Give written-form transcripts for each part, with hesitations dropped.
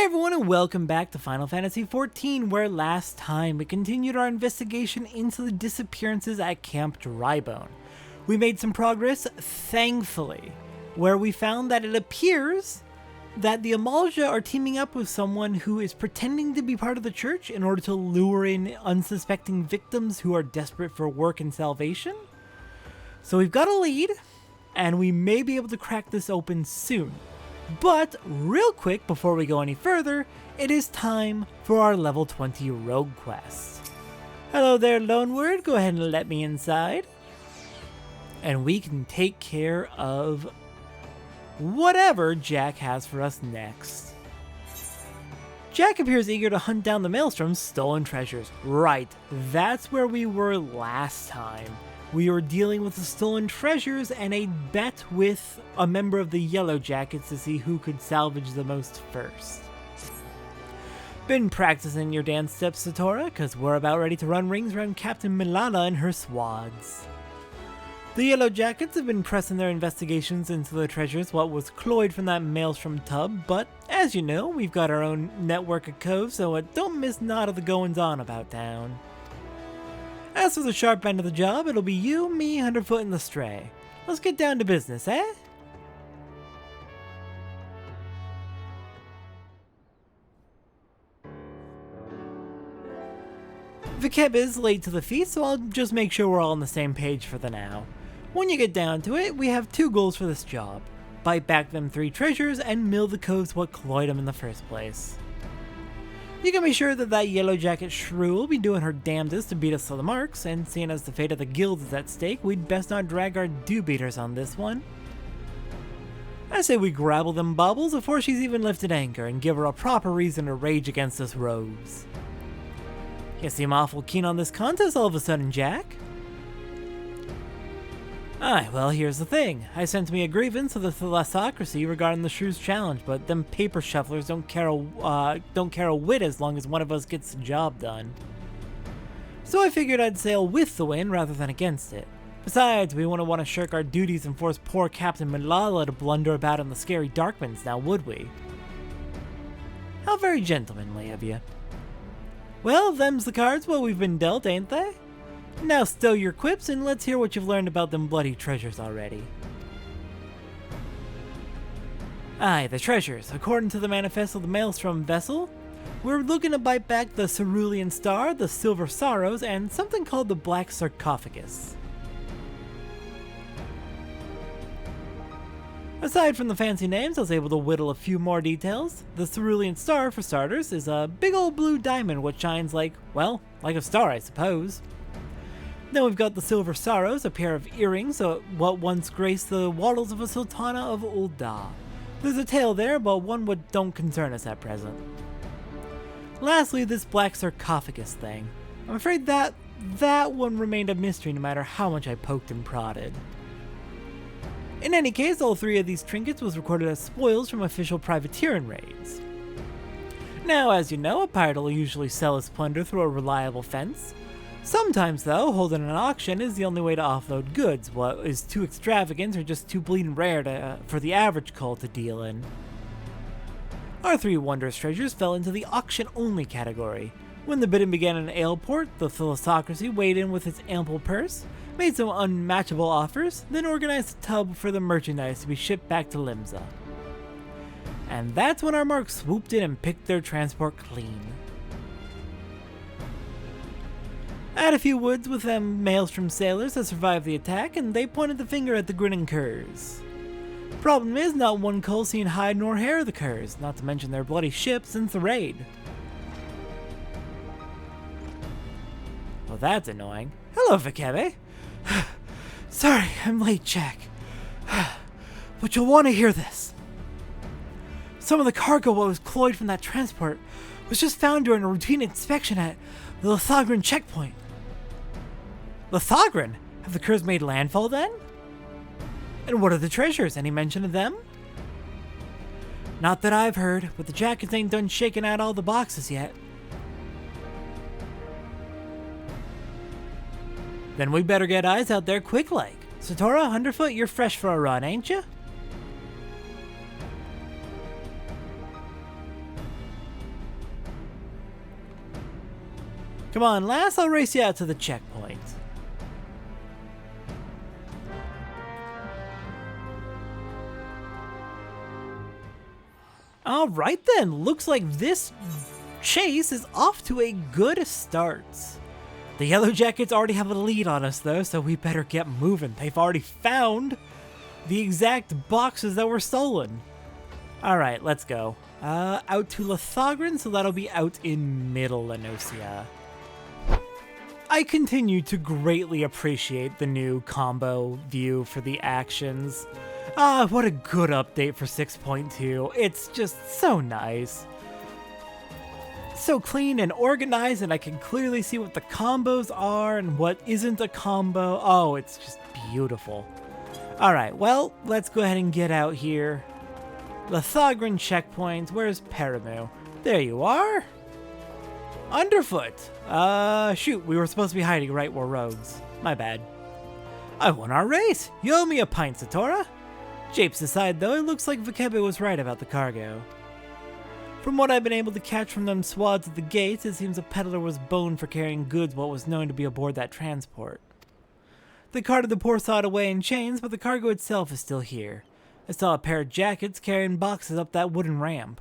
everyone, and welcome back to Final Fantasy XIV, where last time we continued our investigation into the disappearances at Camp Drybone. We made some progress, thankfully, where we found that it appears that the Amalja are teaming up with someone who is pretending to be part of the church in order to lure in unsuspecting victims who are desperate for work and salvation. So we've got a lead, and we may be able to crack this open soon. But real quick, before we go any further, it is time for our level 20 rogue quest. Hello there, Lone Word. Go ahead and let me inside. And we can take care of whatever Jack has for us next. Jack appears eager to hunt down the Maelstrom's stolen treasures. Right, that's where we were last time. We were dealing with the stolen treasures and a bet with a member of the Yellow Jackets to see who could salvage the most first. Been practicing your dance steps, Satora, cause we're about ready to run rings around Captain Milala and her swads. The Yellow Jackets have been pressing their investigations into the treasures what was cloyed from that Maelstrom tub, but as you know, we've got our own network of coves, so don't miss none of the goings on about town. As for the sharp end of the job, it'll be you, me, Underfoot, and the Stray. Let's get down to business, eh? Vikeb is late to the feast, so I'll just make sure we're all on the same page for the now. When you get down to it, we have two goals for this job. Bite back them 3 treasures and mill the coves what cloyed them in the first place. You can be sure that that Yellow Jacket shrew will be doing her damnedest to beat us to the marks, and seeing as the fate of the guild is at stake, we'd best not drag our do-beaters on this one. I say we grapple them baubles before she's even lifted anchor, and give her a proper reason to rage against us rogues. You seem awful keen on this contest all of a sudden, Jack. Aye, well, here's the thing. I sent me a grievance to the Thalassocracy regarding the Shrew's challenge, but them paper shufflers don't care a whit as long as one of us gets the job done. So I figured I'd sail with the wind rather than against it. Besides, we wouldn't want to shirk our duties and force poor Captain Milala to blunder about in the scary Darkmans, now would we? How very gentlemanly of you. Well, them's the cards what we've been dealt, ain't they? Now stow your quips and let's hear what you've learned about them bloody treasures already. Aye, the treasures. According to the manifest of the Maelstrom vessel, we're looking to bite back the Cerulean Star, the Silver Sorrows, and something called the Black Sarcophagus. Aside from the fancy names, I was able to whittle a few more details. The Cerulean Star, for starters, is a big old blue diamond which shines like, well, like a star, I suppose. Then we've got the Silver Sorrows, a pair of earrings, what once graced the wattles of a Sultana of Ul'dah. There's a tale there, but one what don't concern us at present. Lastly, this Black Sarcophagus thing. I'm afraid that one remained a mystery no matter how much I poked and prodded. In any case, all 3 of these trinkets was recorded as spoils from official privateering raids. Now, as you know, a pirate will usually sell his plunder through a reliable fence. Sometimes, though, holding an auction is the only way to offload goods, what is too extravagant or just too bleeding rare for the average cull to deal in. Our 3 wondrous treasures fell into the auction-only category. When the bidding began in Aleport, the Thalassocracy weighed in with its ample purse, made some unmatchable offers, then organized a tub for the merchandise to be shipped back to Limsa. And that's when our marks swooped in and picked their transport clean. I had a few words with them Maelstrom sailors that survived the attack, and they pointed the finger at the grinning curs. Problem is, not one cull seen hide nor hair of the curs, not to mention their bloody ship since the raid. Well, that's annoying. Hello, Vikebe. Sorry, I'm late, Jack. But you'll want to hear this. Some of the cargo what was cloyed from that transport was just found during a routine inspection at the Lithogran checkpoint. Lithogran? Have the curs made landfall then? And what are the treasures? Any mention of them? Not that I've heard, but the Jackets ain't done shaking out all the boxes yet. Then we better get eyes out there quick like. Satora, Underfoot, you're fresh for a run, ain't ya? Come on, lass, I'll race you out to the checkpoint. Alright then, looks like this chase is off to a good start. The Yellow Jackets already have a lead on us though, so we better get moving. They've already found the exact boxes that were stolen. Alright, let's go. Out to Lithogran, so that'll be out in Middle Lenosia. I continue to greatly appreciate the new combo view for the actions. What a good update for 6.2. It's just so nice. So clean and organized, and I can clearly see what the combos are and what isn't a combo. Oh, it's just beautiful. Alright, well, let's go ahead and get out here. Lithogran checkpoint. Where's Paramu? There you are. Underfoot. Shoot, we were supposed to be hiding right where rogues. My bad. I won our race. You owe me a pint, Satora. Japes aside, though, it looks like Vakebe was right about the cargo. From what I've been able to catch from them swads at the gates, it seems a peddler was boned for carrying goods what was known to be aboard that transport. They carted the poor sod away in chains, but the cargo itself is still here. I saw a pair of jackets carrying boxes up that wooden ramp.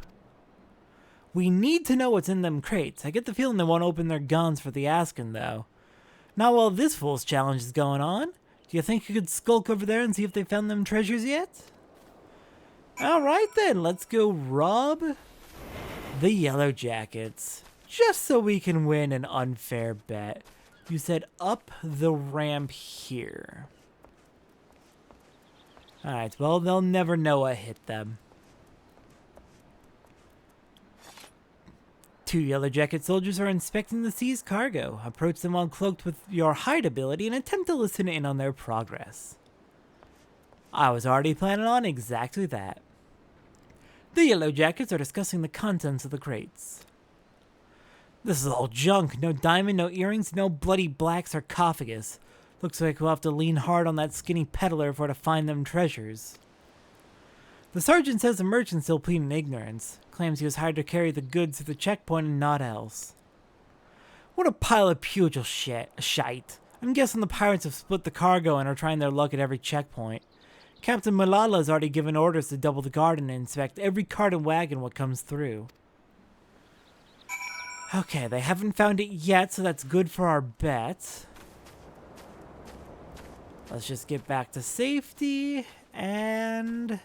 We need to know what's in them crates. I get the feeling they won't open their guns for the asking, though. Not while this fool's challenge is going on. Do you think you could skulk over there and see if they found them treasures yet? Alright then, let's go rob the Yellow Jackets. Just so we can win an unfair bet. You said up the ramp here. Alright, well, they'll never know I hit them. 2 Yellow Jacket soldiers are inspecting the seized cargo. Approach them while cloaked with your hide ability and attempt to listen in on their progress. I was already planning on exactly that. The Yellow Jackets are discussing the contents of the crates. This is all junk. No diamond, no earrings, no bloody black sarcophagus. Looks like we'll have to lean hard on that skinny peddler if we're to find them treasures. The sergeant says the merchant's still pleading ignorance. Claims he was hired to carry the goods to the checkpoint and not else. What a pile of pugil shite. I'm guessing the pirates have split the cargo and are trying their luck at every checkpoint. Captain Milala has already given orders to double the guard and inspect every cart and wagon what comes through. Okay, they haven't found it yet, so that's good for our bet. Let's just get back to safety, and...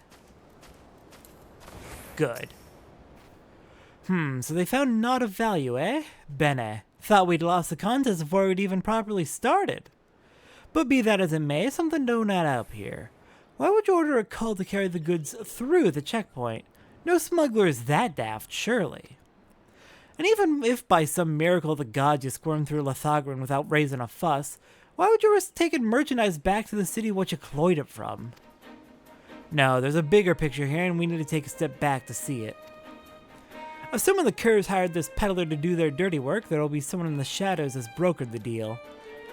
good. So they found not of value, eh? Bene. Thought we'd lost the contest before we'd even properly started. But be that as it may, something don't add up here. Why would you order a cult to carry the goods through the checkpoint? No smuggler is that daft, surely. And even if by some miracle of the gods you squirmed through Lithogran without raising a fuss, why would you risk taking merchandise back to the city what you cloyed it from? No, there's a bigger picture here and we need to take a step back to see it. Assuming the Curs hired this peddler to do their dirty work, there will be someone in the shadows that's brokered the deal.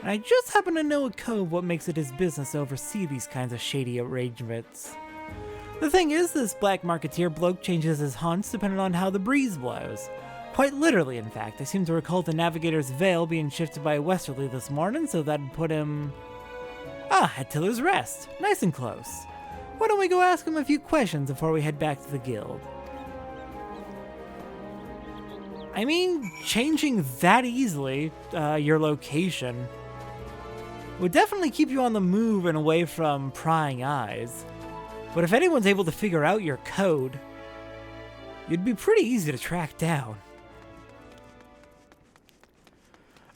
And I just happen to know a cove what makes it his business to oversee these kinds of shady arrangements. The thing is, this black marketeer bloke changes his haunts depending on how the breeze blows. Quite literally, in fact. I seem to recall the Navigator's Veil being shifted by a westerly this morning, so that'd put him... at Tiller's Rest. Nice and close. Why don't we go ask him a few questions before we head back to the guild? I mean, changing that easily, your location, would definitely keep you on the move and away from prying eyes. But if anyone's able to figure out your code, you'd be pretty easy to track down.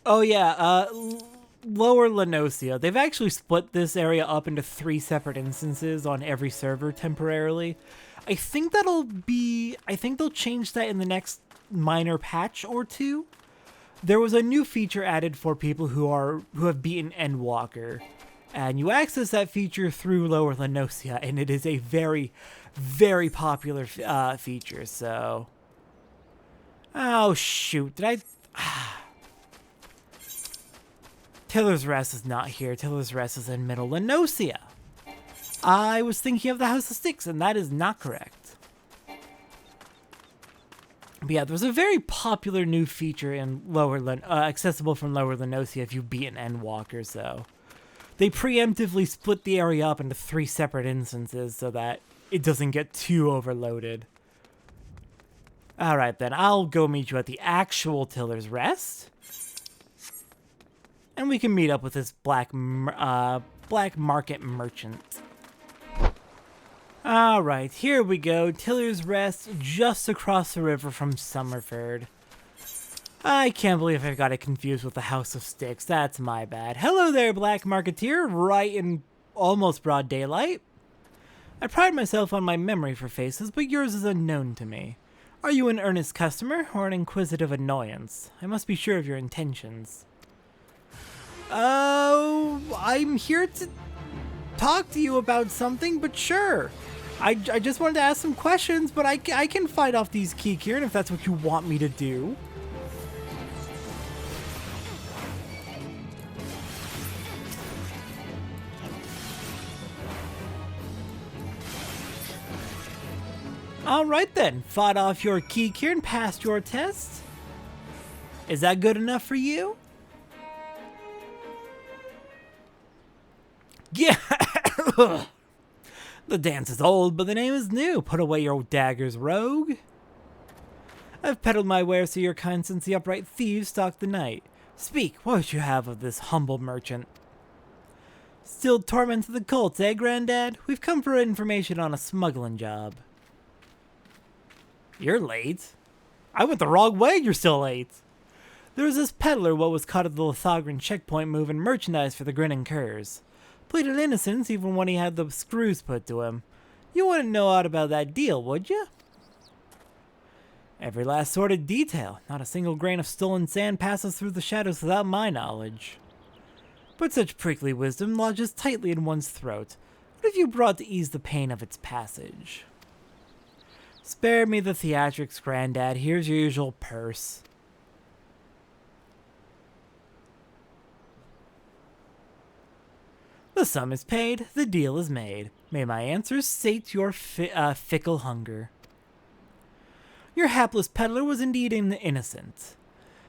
Oh yeah, Lower Lenosia. They've actually split this area up into 3 separate instances on every server temporarily. I think they'll change that in the next minor patch or 2. There was a new feature added for people who have beaten Endwalker, and you access that feature through Lower Lenosia, and it is a very, very popular feature. So, oh shoot, did I? Tiller's Rest is not here. Tiller's Rest is in Middle Lenosia. I was thinking of the House of Sticks, and that is not correct. But yeah, there's a very popular new feature in accessible from Lower Lenosia if you've beaten Endwalkers, though. They preemptively split the area up into 3 separate instances so that it doesn't get too overloaded. Alright then, I'll go meet you at the actual Tiller's Rest. And we can meet up with this black market merchant. Alright, here we go. Tiller's Rest, just across the river from Summerford. I can't believe I got it confused with the House of Sticks. That's my bad. Hello there, Black Marketeer, right in almost broad daylight. I pride myself on my memory for faces, but yours is unknown to me. Are you an earnest customer or an inquisitive annoyance? I must be sure of your intentions. I'm here to talk to you about something, but sure. I just wanted to ask some questions, but I can fight off these Kikirn if that's what you want me to do. Alright then, fought off your Kikirn, passed your test. Is that good enough for you? Yeah! The dance is old, but the name is new. Put away your daggers, rogue. I've peddled my wares to your kind since the upright thieves stalked the night. Speak, what would you have of this humble merchant? Still torment to the cults, eh, Granddad? We've come for information on a smuggling job. You're late. I went the wrong way, you're still late. There was this peddler what was caught at the Lithogran checkpoint moving merchandise for the Grinning Curs. Pleaded innocence even when he had the screws put to him. You wouldn't know aught about that deal, would you? Every last sordid detail. Not a single grain of stolen sand passes through the shadows without my knowledge. But such prickly wisdom lodges tightly in one's throat. What have you brought to ease the pain of its passage? Spare me the theatrics, Granddad. Here's your usual purse. The sum is paid, the deal is made. May my answers sate your fickle hunger. Your hapless peddler was indeed innocent.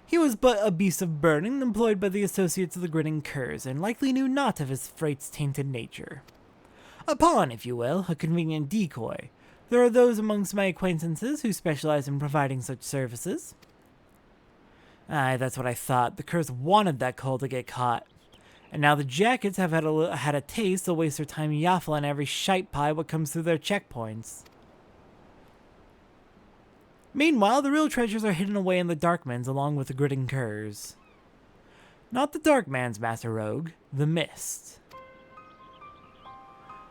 He was but a beast of burden employed by the associates of the Grinning Curs, and likely knew not of his freight's tainted nature. A pawn, if you will, a convenient decoy. There are those amongst my acquaintances who specialize in providing such services. Aye, that's what I thought. The Curs wanted that cull to get caught. And now the Jackets have had a taste, they'll waste their time yaffling every shite pie what comes through their checkpoints. Meanwhile, the real treasures are hidden away in the Darkmans along with the Grinning Curs. Not the Darkmans, Master Rogue, the Mist.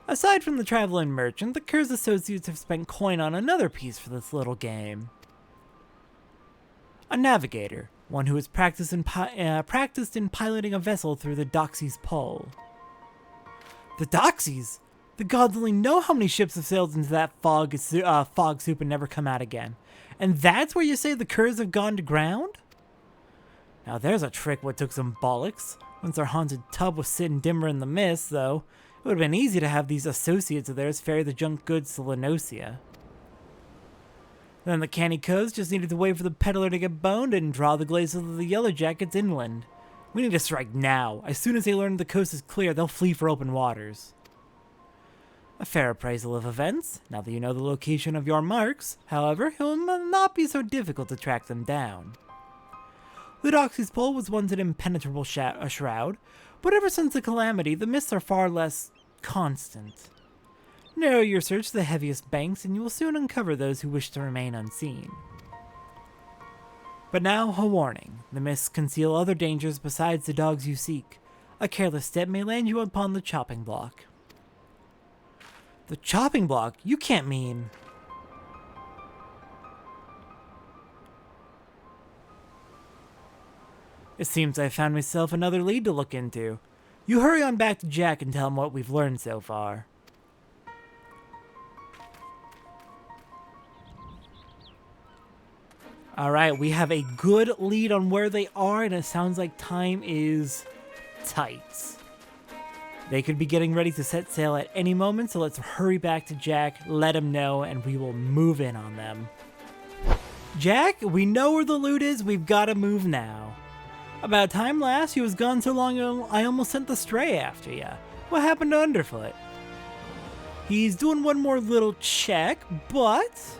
Aside from the traveling merchant, the Curs associates have spent coin on another piece for this little game. A navigator, one who has practiced in piloting a vessel through the Doxy's Pole. The Doxies? The gods only know how many ships have sailed into that fog soup and never come out again. And that's where you say the Curs have gone to ground? Now there's a trick what took some bollocks. Once our haunted tub was sitting dimmer in the mist, though, it would have been easy to have these associates of theirs ferry the junk goods to Lenosia. Then the canny coves just needed to wait for the peddler to get boned and draw the glazes of the Yellow Jackets inland. We need to strike now. As soon as they learn the coast is clear, they'll flee for open waters. A fair appraisal of events. Now that you know the location of your marks, however, it will not be so difficult to track them down. The Doxy's Pole was once an impenetrable shroud, but ever since the calamity, the mists are far less constant. Narrow your search to the heaviest banks, and you will soon uncover those who wish to remain unseen. But now, a warning. The mists conceal other dangers besides the dogs you seek. A careless step may land you upon the chopping block. The chopping block? You can't mean... It seems I found myself another lead to look into. You hurry on back to Jack and tell him what we've learned so far. Alright, we have a good lead on where they are, and it sounds like time is tight. They could be getting ready to set sail at any moment, so let's hurry back to Jack, let him know, and we will move in on them. Jack, we know where the loot is, we've gotta move now. About time last, you was gone so long I almost sent the stray after ya. What happened to Underfoot? He's doing one more little check, but...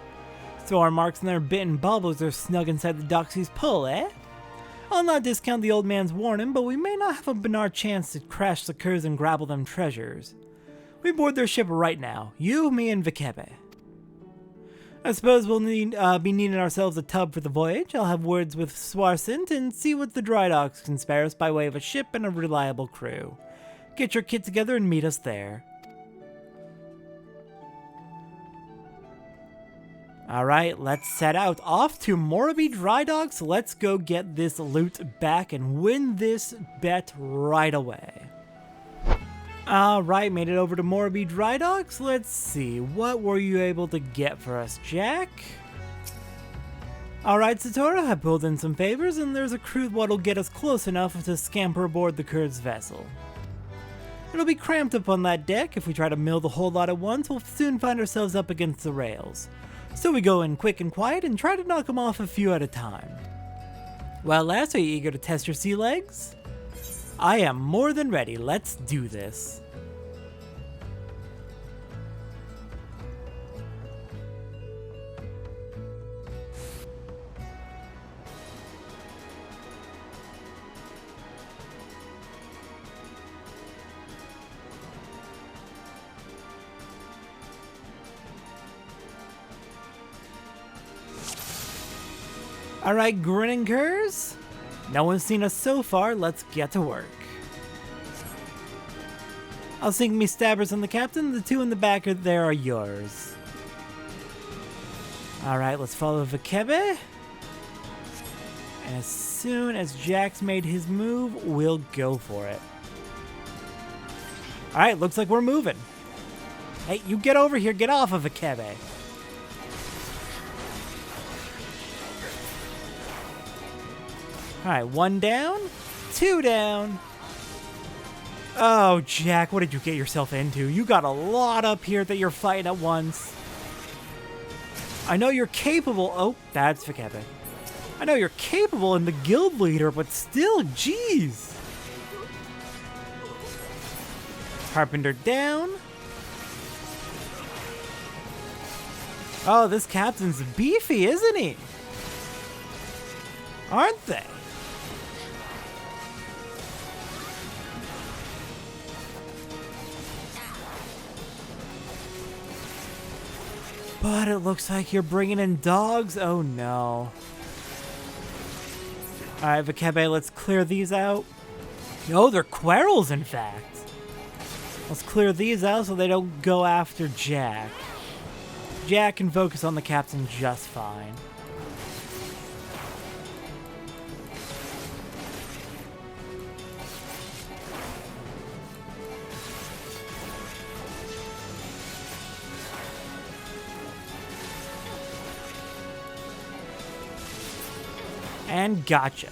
So our marks and their bitten bubbles are snug inside the Doxy's pull, eh? I'll not discount the old man's warning, but we may not have a Bernard chance to crash the Kurz and grabble them treasures. We board their ship right now. You, me, and Vikebe. I suppose we'll be needing ourselves a tub for the voyage. I'll have words with Swarsint and see what the dry docks can spare us by way of a ship and a reliable crew. Get your kit together and meet us there. Alright, let's set out. Off to Morabee Dry Docks. Let's go get this loot back and win this bet right away. Alright, made it over to Morabee Dry Docks. Let's see, what were you able to get for us, Jack? Alright, Satora, I pulled in some favors, and there's a crew that'll get us close enough to scamper aboard the Kurz vessel. It'll be cramped up on that deck. If we try to mill the whole lot at once, we'll soon find ourselves up against the rails. So we go in quick and quiet and try to knock them off a few at a time. Well, lass, are you eager to test your sea legs? I am more than ready. Let's do this. Alright, Grinners. No one's seen us so far, let's get to work. I'll sink me stabbers on the captain, the two in the back there are yours. Alright, let's follow Vikebe. And as soon as Jack's made his move, we'll go for it. Alright, looks like we're moving. Hey, you get over here, get off of Vikebe. Alright, one down, two down. Oh, Jack, what did you get yourself into? You got a lot up here that you're fighting at once. I know you're capable. Oh, that's Vikebe. I know you're capable in the guild leader, but still, jeez. Carpenter down. Oh, this captain's beefy, isn't he? Aren't they? But it looks like you're bringing in dogs. Oh no. Alright, Vikebe, let's clear these out. Oh, they're Querals, in fact. Let's clear these out so they don't go after Jack. Jack can focus on the captain just fine. And gotcha.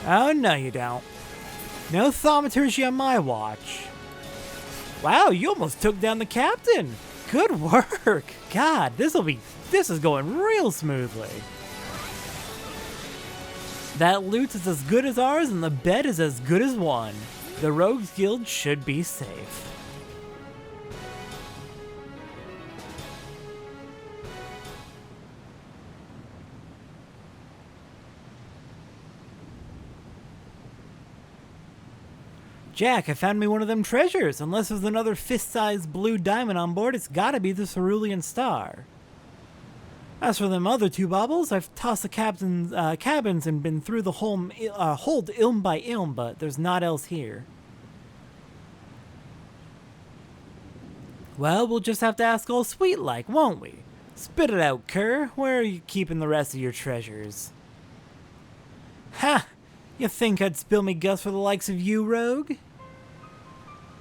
Oh, no you don't. No thaumaturgy on my watch. Wow, you almost took down the captain. Good work. God, this is going real smoothly. That loot is as good as ours and the bed is as good as one. The Rogues Guild should be safe. Jack, I found me one of them treasures. Unless there's another fist-sized blue diamond on board, it's gotta be the Cerulean Star. As for them other two baubles, I've tossed the captain's cabins and been through the hold ilm by ilm, but there's naught else here. Well, we'll just have to ask all sweet-like, won't we? Spit it out, Kerr. Where are you keeping the rest of your treasures? Ha! You think I'd spill me guts for the likes of you, Rogue?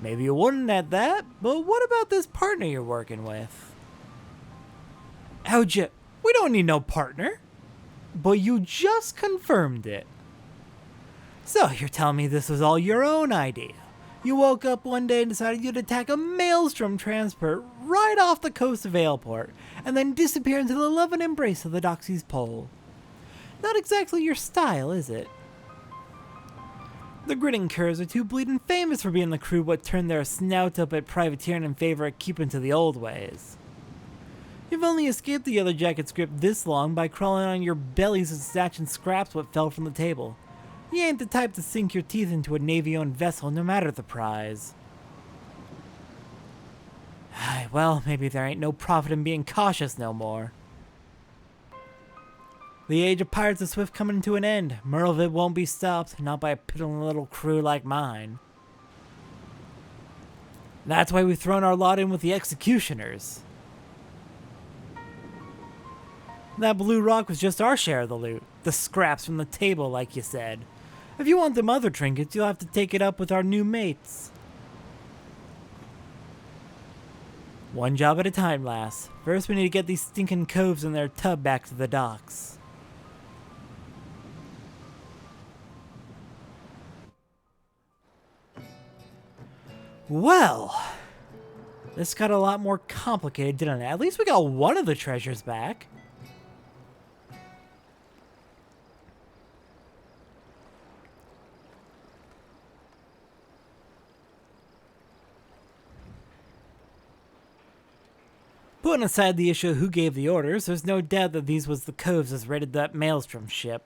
Maybe you wouldn't at that, but what about this partner you're working with? How'd you... We don't need no partner. But you just confirmed it. So you're telling me this was all your own idea. You woke up one day and decided you'd attack a maelstrom transport right off the coast of Aleport, and then disappear into the loving embrace of the Doxy's pole. Not exactly your style, is it? The grinning curs are too bleeding famous for being the crew what turned their snout up at privateering in favor of keeping to the old ways. You've only escaped the Yellow Jacket's grip this long by crawling on your bellies and snatching scraps what fell from the table. You ain't the type to sink your teeth into a Navy-owned vessel no matter the prize. Well, maybe there ain't no profit in being cautious no more. The age of pirates is swift coming to an end. Merlevit won't be stopped, not by a piddling little crew like mine. That's why we've thrown our lot in with the executioners. That blue rock was just our share of the loot. The scraps from the table, like you said. If you want them other trinkets, you'll have to take it up with our new mates. One job at a time, lass. First, we need to get these stinking coves in their tub back to the docks. Well, this got a lot more complicated, didn't it? At least we got one of the treasures back. Putting aside the issue of who gave the orders, there's no doubt that these was the coves as raided that maelstrom ship.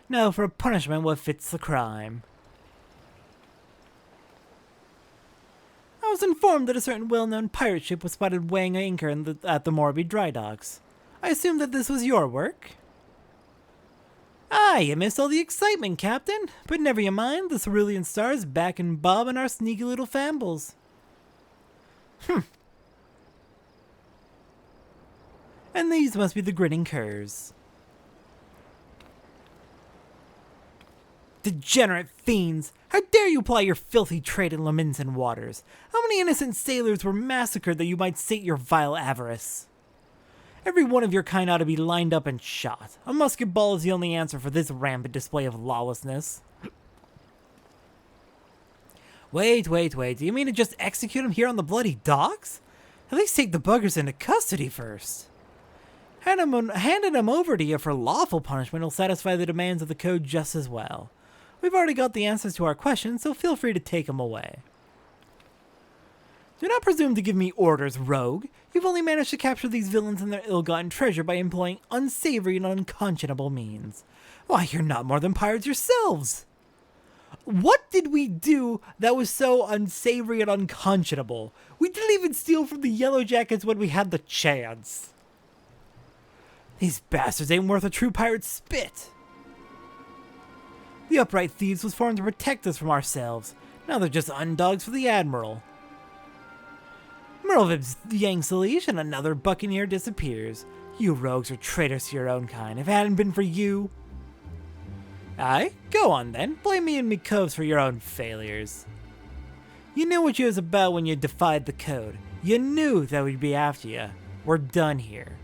Now for a punishment what fits the crime. I was informed that a certain well-known pirate ship was spotted weighing anchor at the Morby dry docks. I assumed that this was your work. Ah, you missed all the excitement, Captain. But never you mind, the Cerulean Star's back and bobbing our sneaky little fambles. And these must be the grinning curs. Degenerate fiends! How dare you ply your filthy trade in Laminsan waters? How many innocent sailors were massacred that you might sate your vile avarice? Every one of your kind ought to be lined up and shot. A musket ball is the only answer for this rampant display of lawlessness. Wait. Do you mean to just execute him here on the bloody docks? At least take the buggers into custody first. Handing them over to you for lawful punishment will satisfy the demands of the code just as well. We've already got the answers to our questions, so feel free to take them away. Do not presume to give me orders, rogue. You've only managed to capture these villains and their ill-gotten treasure by employing unsavory and unconscionable means. Why, you're not more than pirates yourselves! What did we do that was so unsavory and unconscionable? We didn't even steal from the Yellow Jackets when we had the chance. These bastards ain't worth a true pirate's spit. The upright thieves was formed to protect us from ourselves. Now they're just undogs for the Admiral. Merlevib yanks the leash and another buccaneer disappears. You rogues are traitors to your own kind. If it hadn't been for you... Aye, go on then. Blame me and me coves for your own failures. You knew what you was about when you defied the code. You knew that we'd be after you. We're done here.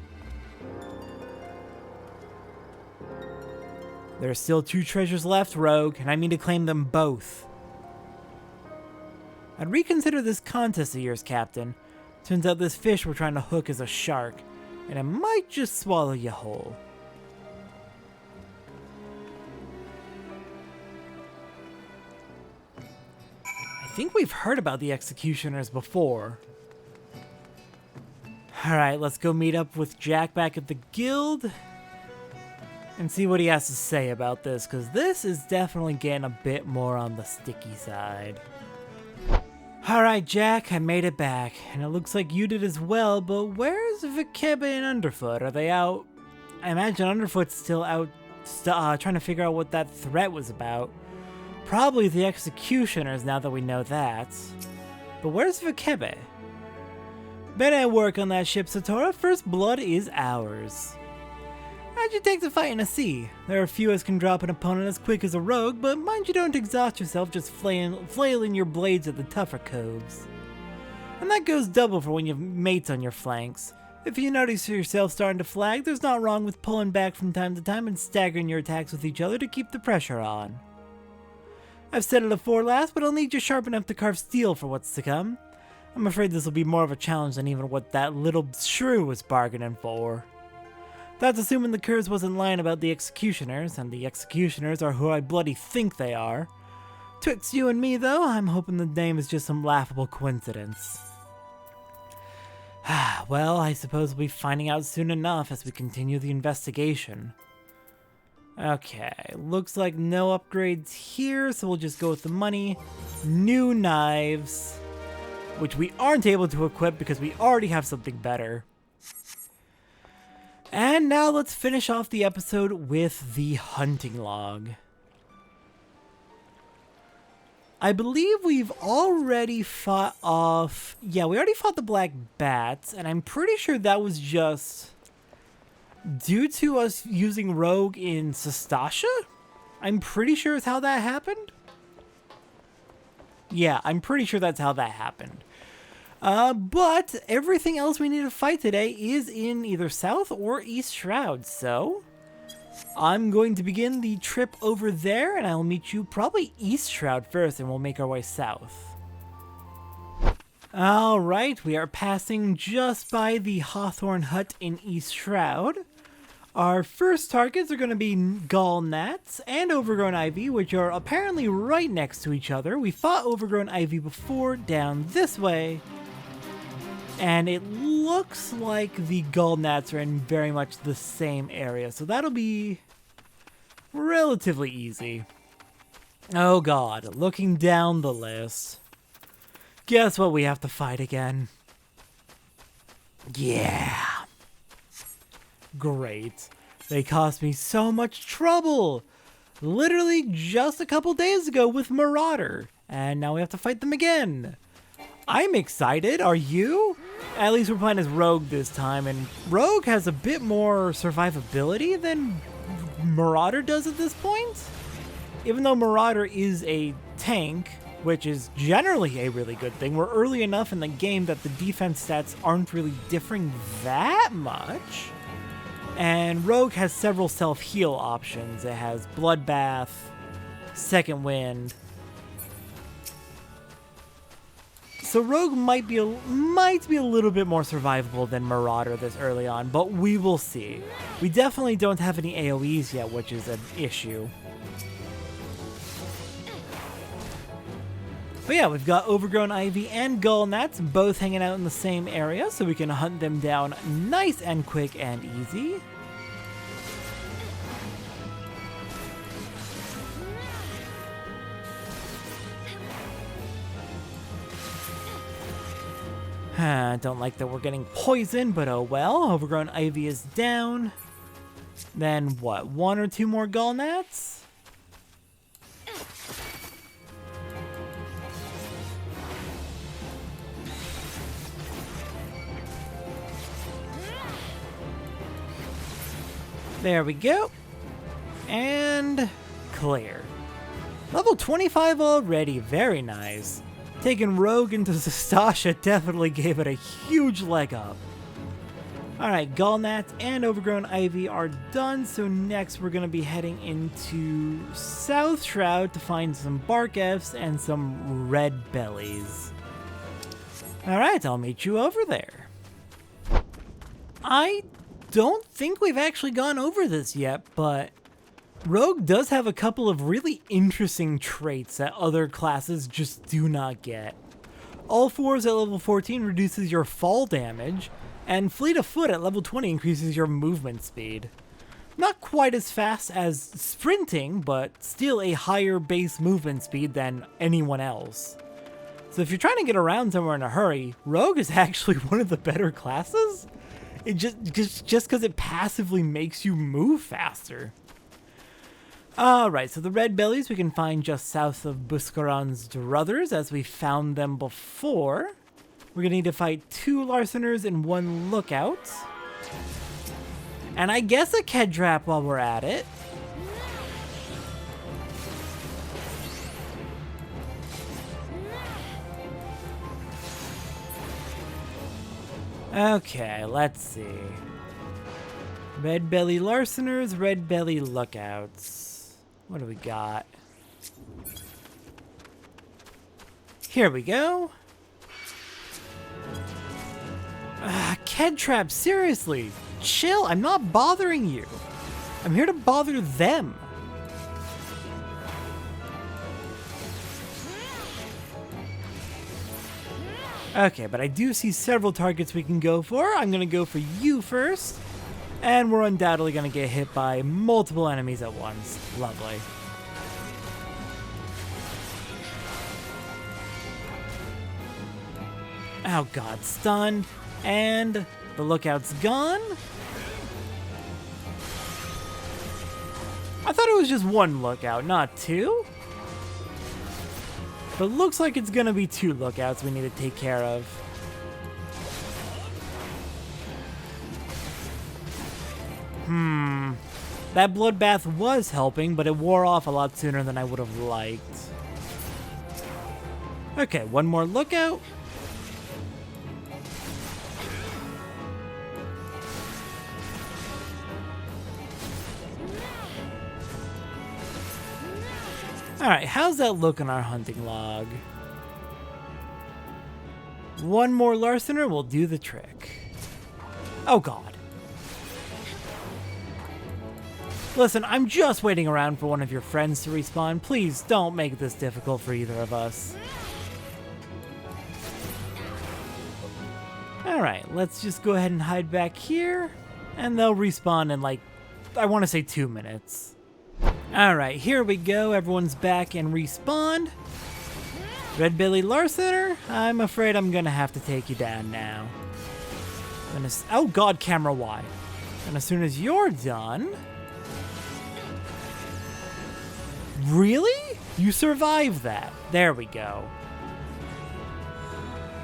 There are still 2 treasures left, rogue, and I mean to claim them both. I'd reconsider this contest of yours, Captain. Turns out this fish we're trying to hook is a shark, and it might just swallow you whole. I think we've heard about the executioners before. Alright, let's go meet up with Jack back at the guild and see what he has to say about this, because this is definitely getting a bit more on the sticky side. Alright, Jack, I made it back, and it looks like you did as well, but where's Vikebe and Underfoot? Are they out? I imagine Underfoot's still out trying to figure out what that threat was about. Probably the executioners, now that we know that. But where's Vikebe? Better at work on that ship, Satora. First blood is ours. How'd you take to fighting a sea? There are few as can drop an opponent as quick as a rogue, but mind you don't exhaust yourself just flailing your blades at the tougher coves. And that goes double for when you've mates on your flanks. If you notice yourself starting to flag, there's not wrong with pulling back from time to time and staggering your attacks with each other to keep the pressure on. I've said it before last, but I'll need you sharp enough to carve steel for what's to come. I'm afraid this will be more of a challenge than even what that little shrew was bargaining for. That's assuming the Curse wasn't lying about the Executioners, and the Executioners are who I bloody think they are. Twixt you and me, though, I'm hoping the name is just some laughable coincidence. Well, I suppose we'll be finding out soon enough as we continue the investigation. Okay, looks like no upgrades here, so we'll just go with the money. New knives, which we aren't able to equip because we already have something better. And now let's finish off the episode with the hunting log. I believe we've already fought off... Yeah, we already fought the black bats, and I'm pretty sure that was just due to us using Rogue in Sastasha? I'm pretty sure is how that happened. Yeah, I'm pretty sure that's how that happened. But everything else we need to fight today is in either South or East Shroud, so I'm going to begin the trip over there, and I'll meet you probably East Shroud first, and we'll make our way south. Alright, we are passing just by the Hawthorne Hut in East Shroud. Our first targets are going to be Gall Gnats and Overgrown Ivy, which are apparently right next to each other. We fought Overgrown Ivy before, down this way. And it looks like the Gall Gnats are in very much the same area, so that'll be relatively easy. Oh god, looking down the list. Guess what we have to fight again? Yeah. Great. They cost me so much trouble. Literally just a couple days ago with Marauder, and now we have to fight them again. I'm excited, are you? At least we're playing as Rogue this time, and Rogue has a bit more survivability than Marauder does at this point. Even though Marauder is a tank, which is generally a really good thing, we're early enough in the game that the defense stats aren't really differing that much. And Rogue has several self-heal options. It has Bloodbath, Second Wind. So Rogue might be a little bit more survivable than Marauder this early on, but we will see. We definitely don't have any AoEs yet, which is an issue. But yeah, we've got Overgrown Ivy and Gall Gnats both hanging out in the same area, so we can hunt them down nice and quick and easy. Don't like that we're getting poisoned, but oh well. Overgrown Ivy is down. Then what? One or two more Gall Gnats? There we go. And clear. Level 25 already. Very nice. Taking Rogue into Sastasha definitely gave it a huge leg up. Alright, Gall Gnats and Overgrown Ivy are done, so next we're going to be heading into South Shroud to find some Bark Fs and some Red Bellies. Alright, I'll meet you over there. I don't think we've actually gone over this yet, but Rogue does have a couple of really interesting traits that other classes just do not get. All Fours at level 14 reduces your fall damage, and Fleet of Foot at level 20 increases your movement speed. Not quite as fast as sprinting, but still a higher base movement speed than anyone else. So if you're trying to get around somewhere in a hurry, Rogue is actually one of the better classes. It just because it passively makes you move faster. Alright, so the Red Bellies we can find just south of Buscaron's Druthers, as we found them before. We're going to need to fight 2 Larceners and 1 Lookout. And I guess a Kedrap while we're at it. Okay, let's see. Red Belly Larceners, Red Belly Lookouts. What do we got? Here we go. Ked Trap, seriously. Chill, I'm not bothering you. I'm here to bother them. Okay, but I do see several targets we can go for. I'm gonna go for you first. And we're undoubtedly gonna get hit by multiple enemies at once. Lovely. Oh god, stunned. And the lookout's gone. I thought it was just one lookout, not two. But it looks like it's gonna be two lookouts we need to take care of. That bloodbath was helping, but it wore off a lot sooner than I would have liked. Okay, one more lookout. Alright, how's that look on our hunting log? One more larcener will do the trick. Oh god. Listen, I'm just waiting around for one of your friends to respawn. Please don't make this difficult for either of us. Alright, let's just go ahead and hide back here. And they'll respawn in like, I want to say 2 minutes. Alright, here we go. Everyone's back and respawned. Red Billy Larcener, I'm afraid I'm gonna have to take you down now. Oh god, camera wide. And as soon as you're done... Really? You survived that. There we go.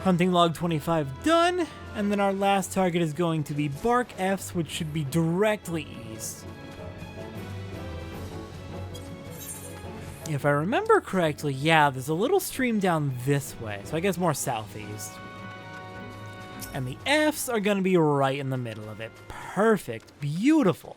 Hunting log 25 done. And then our last target is going to be Bark F's, which should be directly east. If I remember correctly, yeah, there's a little stream down this way. So I guess more southeast. And the F's are going to be right in the middle of it. Perfect. Beautiful.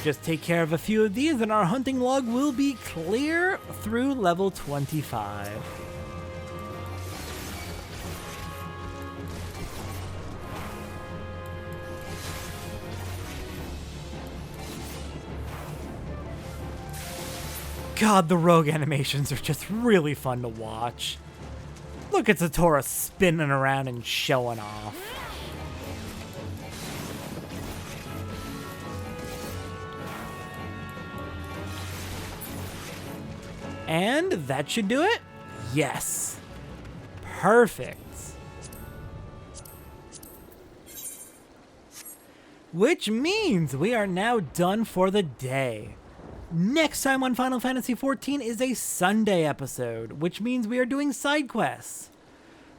Just take care of a few of these and our hunting log will be clear through level 25. God, the rogue animations are just really fun to watch. Look at Zatora spinning around and showing off. And that should do it? Yes. Perfect. Which means we are now done for the day. Next time on Final Fantasy XIV is a Sunday episode, which means we are doing side quests.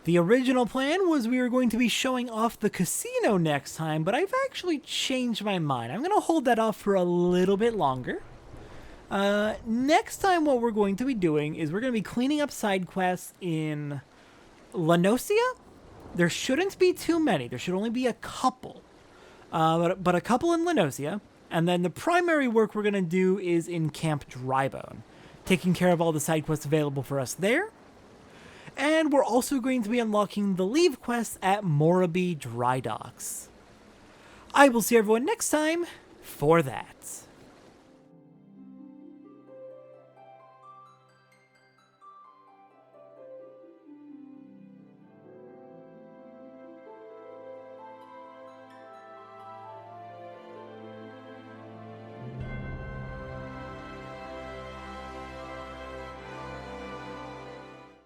The original plan was we were going to be showing off the casino next time, but I've actually changed my mind. I'm going to hold that off for a little bit longer. Next time what we're going to be doing is we're going to be cleaning up side quests in Lanosia. There shouldn't be too many. There should only be a couple. But a couple in Lanosia. And then the primary work we're going to do is in Camp Drybone, taking care of all the side quests available for us there. And we're also going to be unlocking the leave quests at Morabee Dry Docks. I will see everyone next time for that.